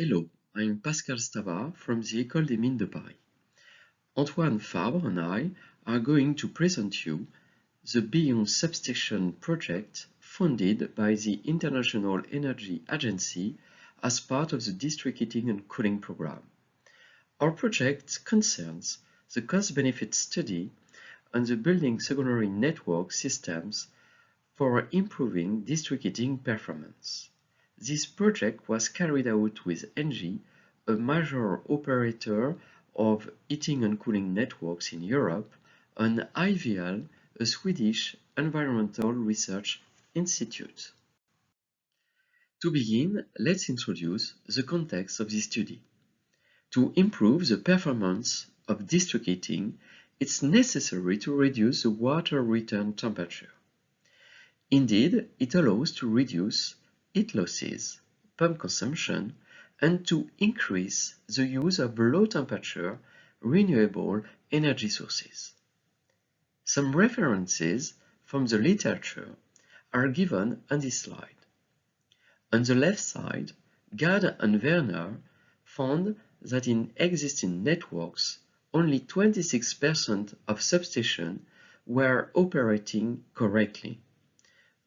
Hello, I'm Pascal Stava from the École des Mines de Paris. Antoine Fabre and I are going to present you the Beyond Substation project funded by the International Energy Agency as part of the District Heating and Cooling Program. Our project concerns the cost-benefit study on the building secondary network systems for improving district heating performance. This project was carried out with ENGIE, a major operator of heating and cooling networks in Europe, and IVL, a Swedish environmental research institute. To begin, let's introduce the context of this study. To improve the performance of district heating, it's necessary to reduce the water return temperature. Indeed, it allows to reduce heat losses, pump consumption, and to increase the use of low-temperature, renewable energy sources. Some references from the literature are given on this slide. On the left side, Gad and Werner found that in existing networks, only 26% of substations were operating correctly.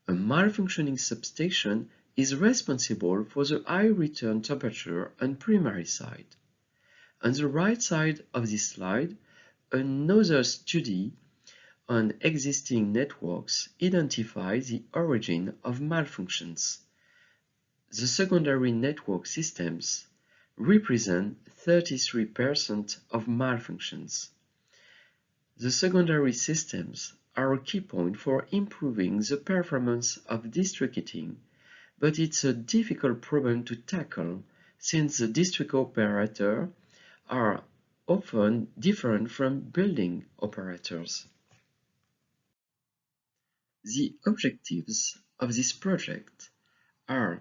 A malfunctioning substation is responsible for the high return temperature on primary side. On the right side of this slide, another study on existing networks identifies the origin of malfunctions. The secondary network systems represent 33% of malfunctions. The secondary systems are a key point for improving the performance of district heating, but it's a difficult problem to tackle since the district operators are often different from building operators. The objectives of this project are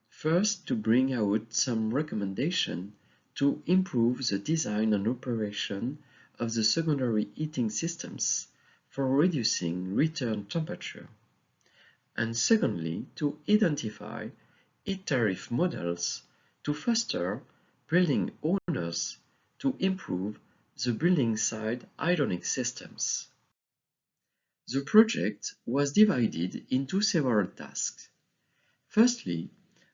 first to bring out some recommendations to improve the design and operation of the secondary heating systems for reducing return temperature, and secondly, to identify heat tariff models to foster building owners to improve the building side hydronic systems. The project was divided into several tasks. Firstly,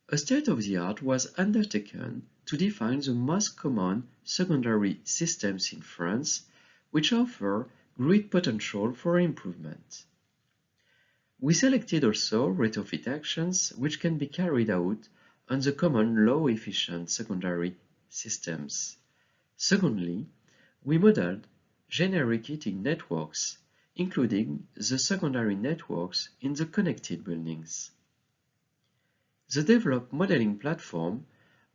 a state-of-the-art was undertaken to define the most common secondary systems in France, which offer great potential for improvement. We selected also retrofit actions which can be carried out on the common low-efficient secondary systems. Secondly, we modeled generic heating networks, including the secondary networks in the connected buildings. The developed modeling platform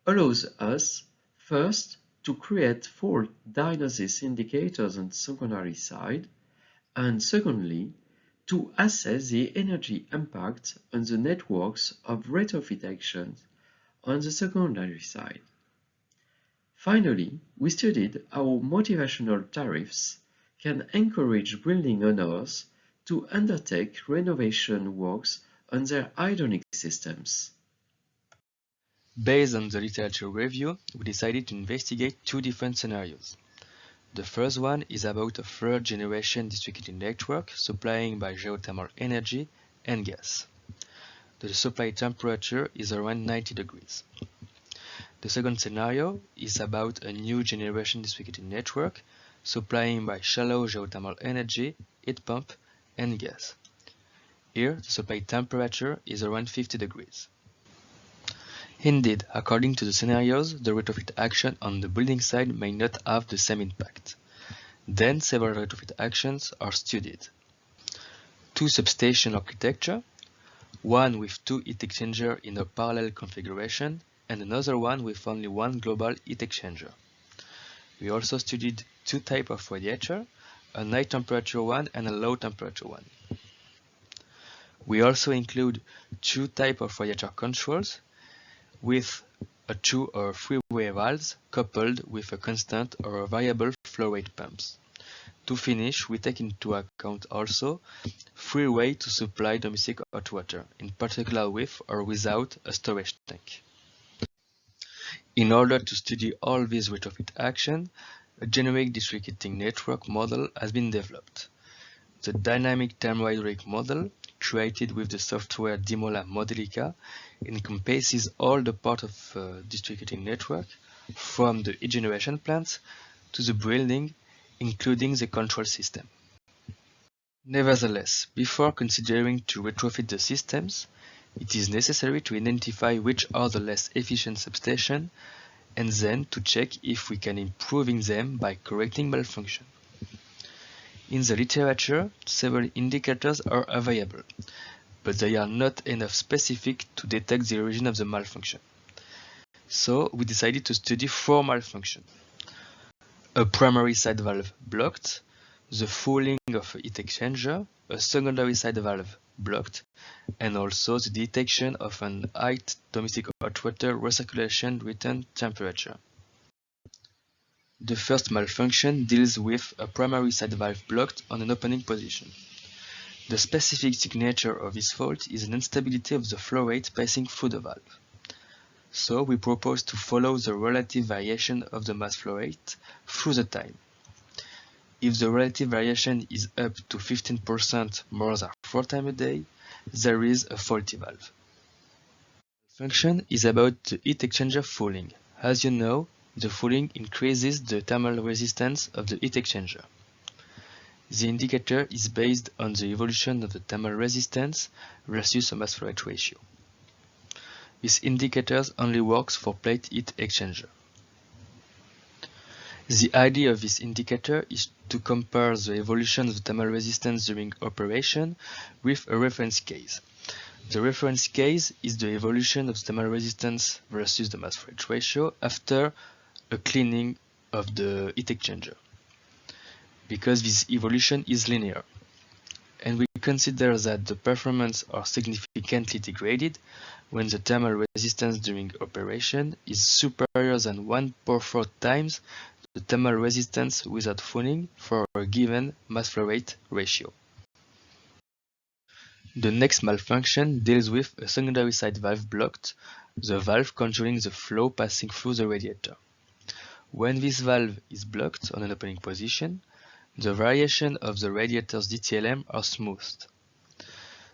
allows us, first, to create fault diagnosis indicators on the secondary side, and secondly, to assess the energy impact on the networks of retrofit actions on the secondary side. Finally, we studied how motivational tariffs can encourage building owners to undertake renovation works on their hydronic systems. Based on the literature review, we decided to investigate two different scenarios. The first one is about a third-generation district heating network supplying by geothermal energy and gas. The supply temperature is around 90 degrees. The second scenario is about a new generation district heating network supplying by shallow geothermal energy, heat pump, and gas. Here, the supply temperature is around 50 degrees. Indeed, according to the scenarios, the retrofit action on the building side may not have the same impact. Then several retrofit actions are studied. Two substation architecture, one with two heat exchangers in a parallel configuration, and another one with only one global heat exchanger. We also studied two types of radiator, a high temperature one and a low temperature one. We also include two types of radiator controls, with a 2 or 3-way valves coupled with a constant or a variable flow rate pumps. To finish, we take into account also 3-way to supply domestic hot water, in particular with or without a storage tank. In order to study all these retrofit actions, a generic district heating network model has been developed. The dynamic thermohydraulic model, created with the software Dimola Modelica, encompasses all the parts of district heating network, from the heat generation plants to the building, including the control system. Nevertheless, before considering to retrofit the systems, it is necessary to identify which are the less efficient substations and then to check if we can improve them by correcting malfunction. In the literature, several indicators are available, but they are not enough specific to detect the origin of the malfunction. So we decided to study 4 malfunctions: a primary side valve blocked, the fouling of a heat exchanger, a secondary side valve blocked, and also the detection of an high domestic hot water recirculation return temperature. The first malfunction deals with a primary side valve blocked on an opening position. The specific signature of this fault is an instability of the flow rate passing through the valve. So we propose to follow the relative variation of the mass flow rate through the time. If the relative variation is up to 15% more than 4 times a day, there is a faulty valve. The function is about the heat exchanger fouling. As you know, the fouling increases the thermal resistance of the heat exchanger. The indicator is based on the evolution of the thermal resistance versus a mass flow rate ratio. This indicator only works for plate heat exchanger. The idea of this indicator is to compare the evolution of the thermal resistance during operation with a reference case. The reference case is the evolution of the thermal resistance versus the mass flow rate ratio after a cleaning of the heat exchanger, because this evolution is linear. And we consider that the performance are significantly degraded when the thermal resistance during operation is superior than 1/4 times the thermal resistance without fouling for a given mass flow rate ratio. The next malfunction deals with a secondary side valve blocked, the valve controlling the flow passing through the radiator. When this valve is blocked on an opening position, the variation of the radiator's DTLM are smoothed.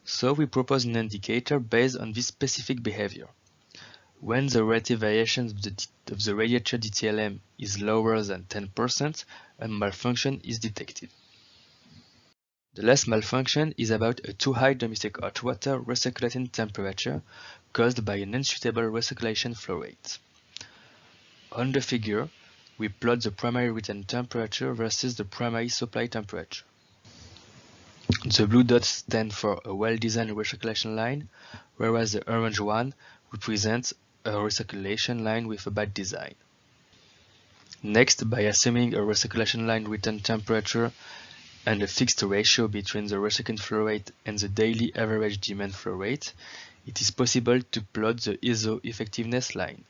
So we propose an indicator based on this specific behavior. When the relative variation of the radiator DTLM is lower than 10%, a malfunction is detected. The last malfunction is about a too high domestic hot water recirculating temperature caused by an unsuitable recirculation flow rate. On the figure, we plot the primary return temperature versus the primary supply temperature. The blue dots stand for a well-designed recirculation line, whereas the orange one represents a recirculation line with a bad design. Next, by assuming a recirculation line return temperature and a fixed ratio between the recirculating flow rate and the daily average demand flow rate, it is possible to plot the ISO effectiveness line.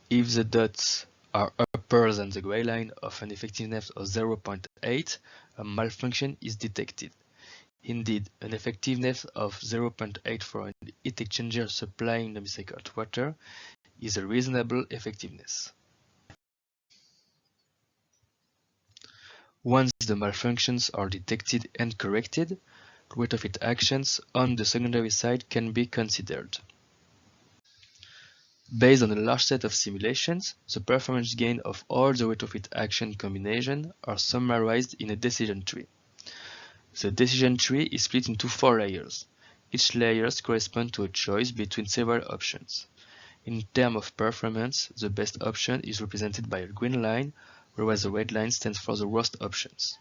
If the dots are upper than the gray line of an effectiveness of 0.8, a malfunction is detected. Indeed, an effectiveness of 0.8 for an heat exchanger supplying domestic hot water is a reasonable effectiveness. Once the malfunctions are detected and corrected, retrofit actions on the secondary side can be considered. Based on a large set of simulations, the performance gain of all the retrofit action combinations are summarized in a decision tree. The decision tree is split into 4 layers. Each layer corresponds to a choice between several options. In terms of performance, the best option is represented by a green line, whereas the red line stands for the worst options.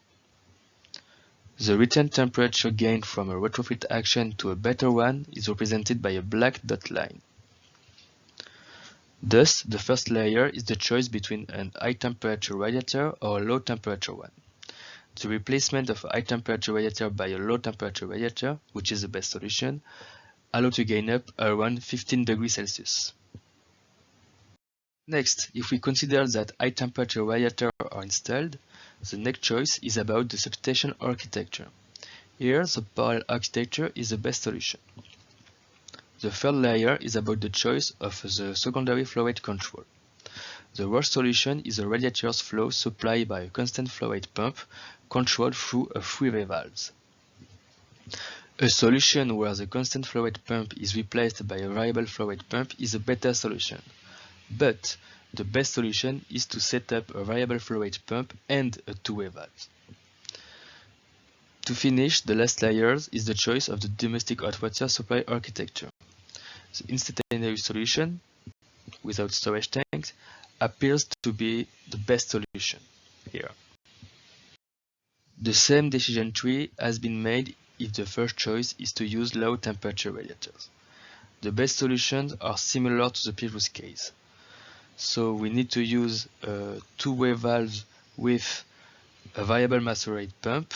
The return temperature gain from a retrofit action to a better one is represented by a black dot line. Thus, the first layer is the choice between a high temperature radiator or a low temperature one. The replacement of a high temperature radiator by a low temperature radiator, which is the best solution, allows to gain up around 15 degrees Celsius. Next, if we consider that high temperature radiators are installed, the next choice is about the substation architecture. Here, the parallel architecture is the best solution. The third layer is about the choice of the secondary flow rate control. The worst solution is a radiator's flow supplied by a constant flow rate pump controlled through a three-way valve. A solution where the constant flow rate pump is replaced by a variable flow rate pump is a better solution. But the best solution is to set up a variable flow rate pump and a two-way valve. To finish, the last layer is the choice of the domestic hot water supply architecture. The instantaneous solution, without storage tanks, appears to be the best solution here. The same decision tree has been made if the first choice is to use low temperature radiators. The best solutions are similar to the previous case. So we need to use a two-way valve with a variable mass flow rate pump,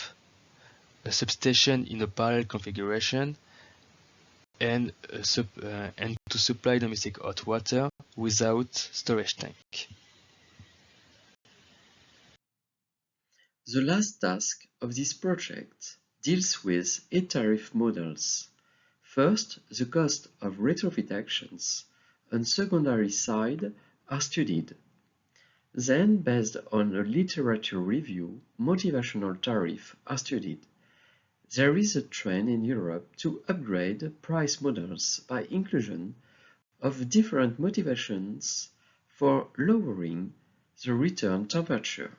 a substation in a parallel configuration, and to supply domestic hot water without storage tank. The last task of this project deals with eight tariff models. First, the cost of retrofit actions on secondary side are studied. Then, based on a literature review, motivational tariffs are studied. There is a trend in Europe to upgrade price models by inclusion of different motivations for lowering the return temperature.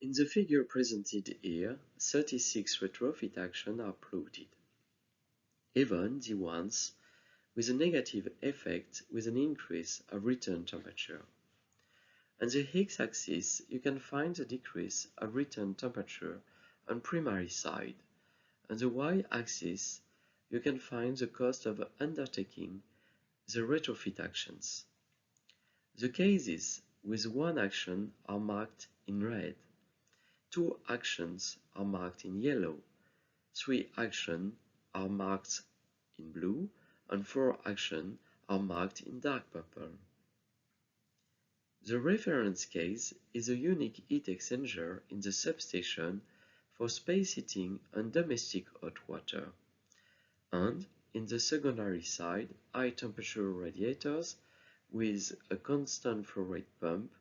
In the figure presented here, 36 retrofit actions are plotted. Even the ones with a negative effect with an increase of return temperature. On the x-axis, you can find the decrease of return temperature on primary side. On the y-axis, you can find the cost of undertaking the retrofit actions. The cases with one action are marked in red. 2 actions are marked in yellow. 3 actions are marked in blue, and 4 actions are marked in dark purple. The reference case is a unique heat exchanger in the substation for space heating and domestic hot water, and in the secondary side, high temperature radiators with a constant flow rate pump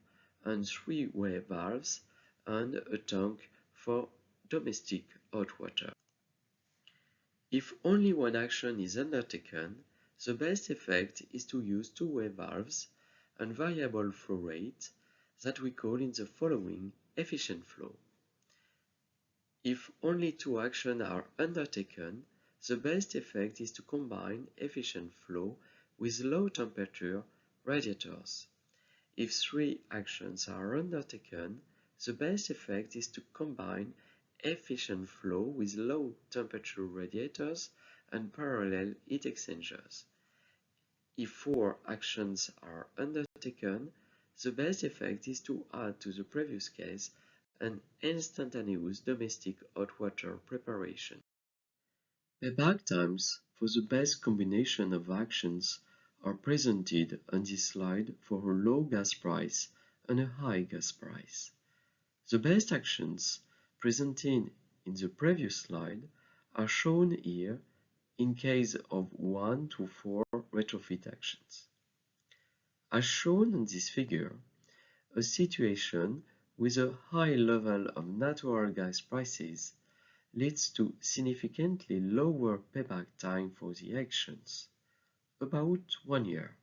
and three-way valves and a tank for domestic hot water. If only one action is undertaken, the best effect is to use two-way valves and variable flow rate that we call in the following efficient flow. If only 2 actions are undertaken, the best effect is to combine efficient flow with low temperature radiators. If 3 actions are undertaken, the best effect is to combine efficient flow with low temperature radiators and parallel heat exchangers. If 4 actions are undertaken, the best effect is to add to the previous case an instantaneous domestic hot water preparation. Payback times for the best combination of actions are presented on this slide for a low gas price and a high gas price. The best actions presented in the previous slide are shown here in case of 1 to 4 retrofit actions. As shown on this figure, a situation with a high level of natural gas prices leads to significantly lower payback time for the actions, about 1 year,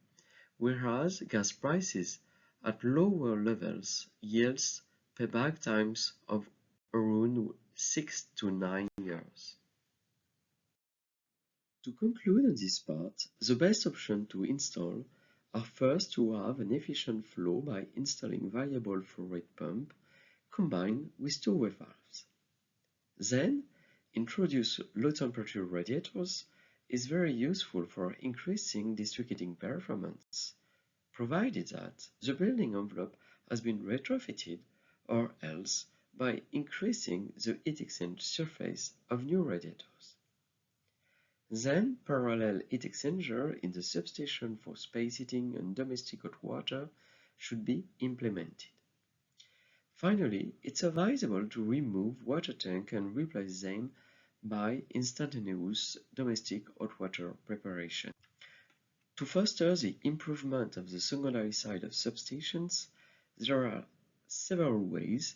whereas gas prices at lower levels yields payback times of around 6 to 9 years. To conclude on this part, the best option to install are first to have an efficient flow by installing variable flow rate pump combined with two-way valves. Then, introduce low temperature radiators is very useful for increasing district heating performance, provided that the building envelope has been retrofitted or else by increasing the heat exchange surface of new radiators. Then, parallel heat exchanger in the substation for space heating and domestic hot water should be implemented. Finally, it's advisable to remove water tank and replace them by instantaneous domestic hot water preparation. To foster the improvement of the secondary side of substations, there are several ways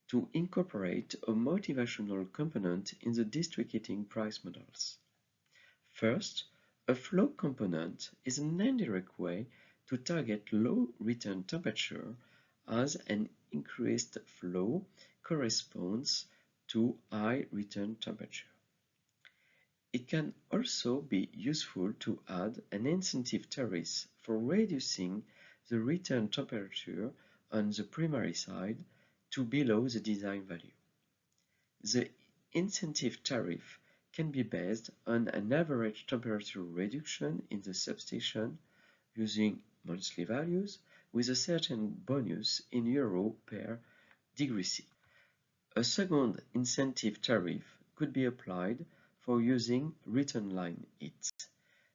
to incorporate a motivational component in the district heating price models. First, a flow component is an indirect way to target low return temperature, as an increased flow corresponds to high return temperature. It can also be useful to add an incentive tariff for reducing the return temperature on the primary side to below the design value. The incentive tariff can be based on an average temperature reduction in the substation using monthly values with a certain bonus in euro per degree C. A second incentive tariff could be applied for using return line heat.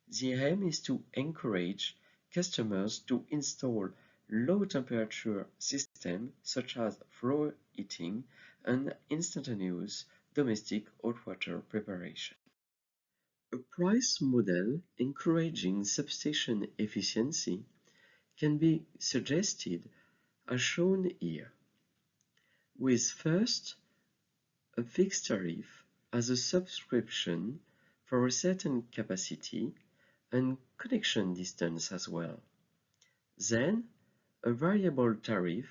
The aim is to encourage customers to install low temperature systems such as floor heating and instantaneous domestic hot water preparation. A price model encouraging substation efficiency can be suggested as shown here, with first a fixed tariff as a subscription for a certain capacity and connection distance as well. Then a variable tariff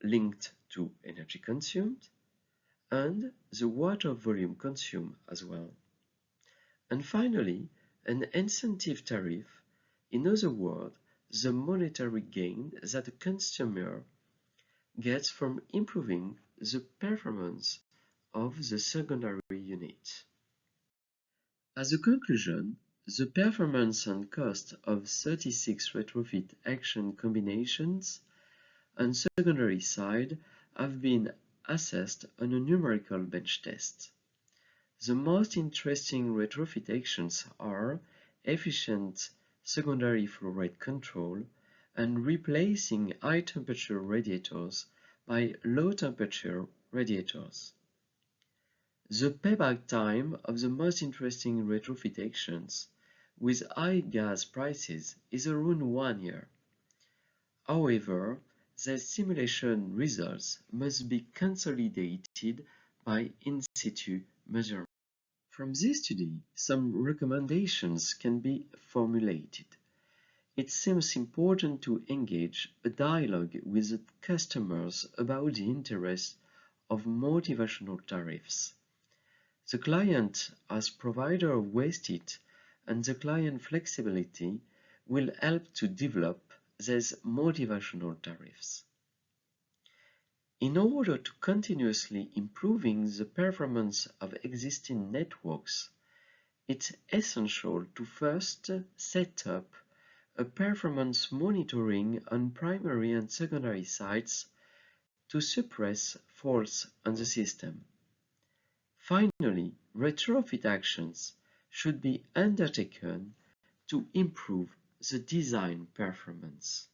linked to energy consumed and the water volume consumed as well. And finally, an incentive tariff, in other words, the monetary gain that a consumer gets from improving the performance of the secondary unit. As a conclusion, the performance and cost of 36 retrofit action combinations on secondary side have been assessed on a numerical bench test. The most interesting retrofit actions are efficient secondary flow rate control and replacing high temperature radiators by low temperature radiators. The payback time of the most interesting retrofit actions with high gas prices is around 1 year. However, the simulation results must be consolidated by in situ measurement. From this study, some recommendations can be formulated. It seems important to engage a dialogue with the customers about the interest of motivational tariffs. The client as provider of waste heat and the client flexibility will help to develop these motivational tariffs. In order to continuously improving the performance of existing networks, it's essential to first set up a performance monitoring on primary and secondary sites to suppress faults on the system. Finally, retrofit actions should be undertaken to improve the design performance.